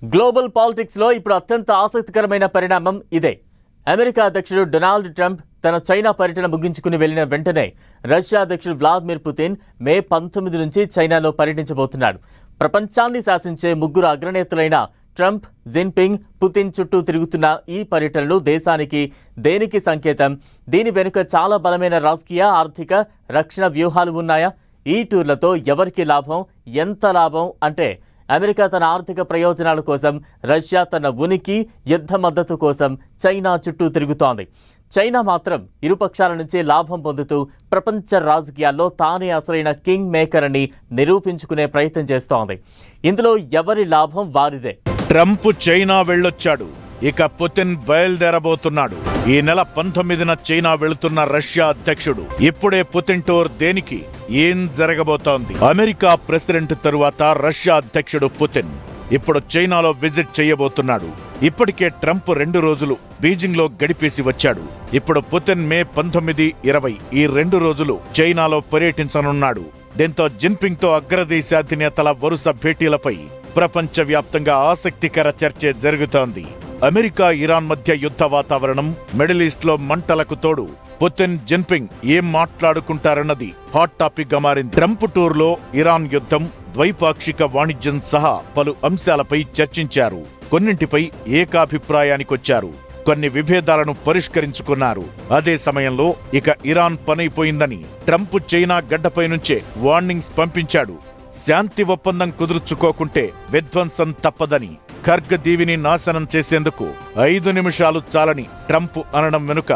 Global politics లో ఇప్పుడు అత్యంత ఆసక్తికరమైన పరిణామం ఇదే. అమెరికా అధ్యక్షుడు డొనాల్డ్ ట్రంప్ తన చైనా పర్యటన ముగించుకుని వెళ్లిన వెంటనే రష్యా అధ్యక్షుడు వ్లాదిమిర్ పుతిన్ మే 19 నుంచి చైనాలో పర్యటించబోతున్నాడు. ప్రపంచాన్ని శాసించే ముగ్గురు అగ్రనేతలైన ట్రంప్, జిన్పింగ్, పుతిన్ చుట్టూ తిరుగుతున్న ఈ పర్యటనలు దేశానికి దేనికి సంకేతం? దీని వెనుక చాలా బలమైన రాజకీయ, ఆర్థిక, రక్షణ వ్యూహాలు ఉన్నాయా? ఈ టూర్లతో ఎవరికి లాభం, ఎంత లాభం అంటే అమెరికా తన ఆర్థిక ప్రయోజనాల కోసం, రష్యా తన ఉనికి, యుద్ధ మద్దతు కోసం చైనా చుట్టూ తిరుగుతోంది. చైనా మాత్రం ఇరుపక్షాల నుంచి లాభం పొందుతూ ప్రపంచ రాజకీయాల్లో తానే అసలైన కింగ్ మేకర్ అని నిరూపించుకునే ప్రయత్నం చేస్తోంది. ఇందులో ఎవరి లాభం వారిదే. ట్రంప్ చైనా వెళ్ళొచ్చాడు, ఇక పుతిన్ బయలుదేరబోతున్నాడు. ఈ నెల 19న చైనా వెళుతున్న రష్యా అధ్యక్షుడు. ఇప్పుడే పుతిన్ టూర్ దేనికి? ఏం జరగబోతోంది? అమెరికా ప్రెసిడెంట్ తరువాత రష్యా అధ్యక్షుడు పుతిన్ ఇప్పుడు చైనాలో విజిట్ చేయబోతున్నాడు. ఇప్పటికే ట్రంప్ 2 రోజులు బీజింగ్ లో గడిపేసి వచ్చాడు. ఇప్పుడు పుతిన్ మే 19, 20 ఈ 2 రోజులు చైనాలో పర్యటించనున్నాడు. దీంతో జిన్పింగ్ తో అగ్రదేశాధినేతల వరుస భేటీలపై ప్రపంచవ్యాప్తంగా ఆసక్తికర చర్చ జరుగుతోంది. అమెరికా, ఇరాన్ మధ్య యుద్ధ వాతావరణం, మిడిల్ ఈస్ట్ లో మంటలకు తోడు పుతిన్, జిన్పింగ్ ఏం మాట్లాడుకుంటారన్నది హాట్ టాపిక్ గా మారింది. ట్రంప్ టూర్ లో ఇరాన్ యుద్ధం, ద్వైపాక్షిక వాణిజ్యం సహా పలు అంశాలపై చర్చించారు. కొన్నింటిపై ఏకాభిప్రాయానికొచ్చారు, కొన్ని విభేదాలను పరిష్కరించుకున్నారు. అదే సమయంలో ఇక ఇరాన్ పనైపోయిందని ట్రంప్ చైనా గడ్డపై నుంచే వార్నింగ్స్ పంపించాడు. శాంతి ఒప్పందం కుదుర్చుకోకుంటే విధ్వంసం తప్పదని, ఖర్గ్ దీవిని నాశనం చేసేందుకు 5 నిమిషాలు చాలని ట్రంప్ అనడం వెనుక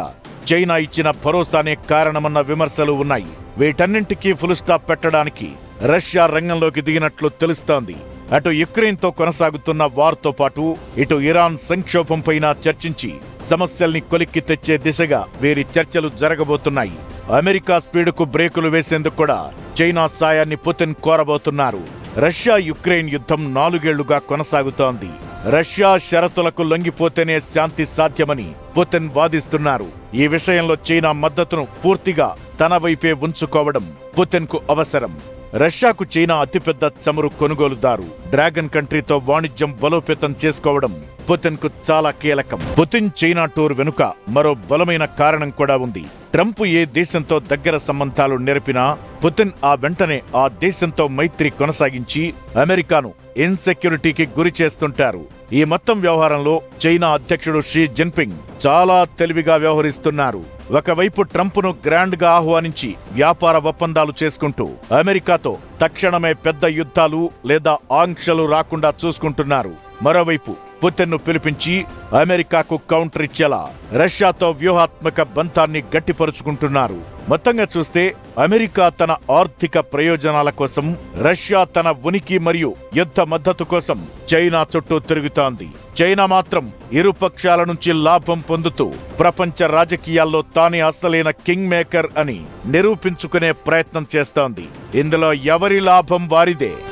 చైనా ఇచ్చిన భరోసానే కారణమన్న విమర్శలు ఉన్నాయి. వీటన్నింటికీ ఫుల్ స్టాప్ పెట్టడానికి రష్యా రంగంలోకి దిగినట్లు తెలుస్తోంది. అటు యుక్రెయిన్తో కొనసాగుతున్న వార్తో పాటు ఇటు ఇరాన్ సంక్షోభంపైన చర్చించి సమస్యల్ని కొలిక్కి తెచ్చే దిశగా వీరి చర్చలు జరగబోతున్నాయి. అమెరికా స్పీడుకు బ్రేకులు వేసేందుకు కూడా చైనా సాయాన్ని పుతిన్ కోరబోతున్నారు. రష్యా యుక్రెయిన్ యుద్ధం 4 ఏళ్లుగా కొనసాగుతోంది. రష్యా షరతులకు లొంగిపోతేనే శాంతి సాధ్యమని పుతిన్ వాదిస్తున్నారు. ఈ విషయంలో చైనా మద్దతును పూర్తిగా తన వైపే ఉంచుకోవడం పుతిన్ కు అవసరం. రష్యాకు చైనా అతిపెద్ద చమురు కొనుగోలుదారు. డ్రాగన్ కంట్రీతో వాణిజ్యం బలోపేతం చేసుకోవడం పుతిన్ కు చాలా కీలకం. పుతిన్ చైనా టూర్ వెనుక మరో బలమైన కారణం కూడా ఉంది. ట్రంప్ ఏ దేశంతో దగ్గర సంబంధాలు నెరపినా పుతిన్ ఆ వెంటనే ఆ దేశంతో మైత్రి కొనసాగించి అమెరికాను ఇన్సెక్యూరిటీకి గురి చేస్తుంటారు. ఈ మొత్తం వ్యవహారంలో చైనా అధ్యక్షుడు షీ జిన్పింగ్ చాలా తెలివిగా వ్యవహరిస్తున్నారు. ఒకవైపు ట్రంప్ను గ్రాండ్ గా ఆహ్వానించి వ్యాపార ఒప్పందాలు చేసుకుంటూ అమెరికాతో తక్షణమే పెద్ద యుద్ధాలు లేదా ఆంక్షలు రాకుండా చూసుకుంటున్నారు. మరోవైపు పుతిన్ను పిలిపించి అమెరికాకు కౌంటర్ ఇచ్చేలా రష్యాతో వ్యూహాత్మక బంధాన్ని గట్టిపరుచుకుంటున్నారు. మొత్తంగా చూస్తే అమెరికా తన ఆర్థిక ప్రయోజనాల కోసం, రష్యా తన ఉనికి మరియు యుద్ధ మద్దతు కోసం చైనా చుట్టూ తిరుగుతోంది. చైనా మాత్రం ఇరుపక్షాల నుంచి లాభం పొందుతూ ప్రపంచ రాజకీయాల్లో తానే అసలైన కింగ్ మేకర్ అని నిరూపించుకునే ప్రయత్నం చేస్తోంది. ఇందులో ఎవరి లాభం వారిదే.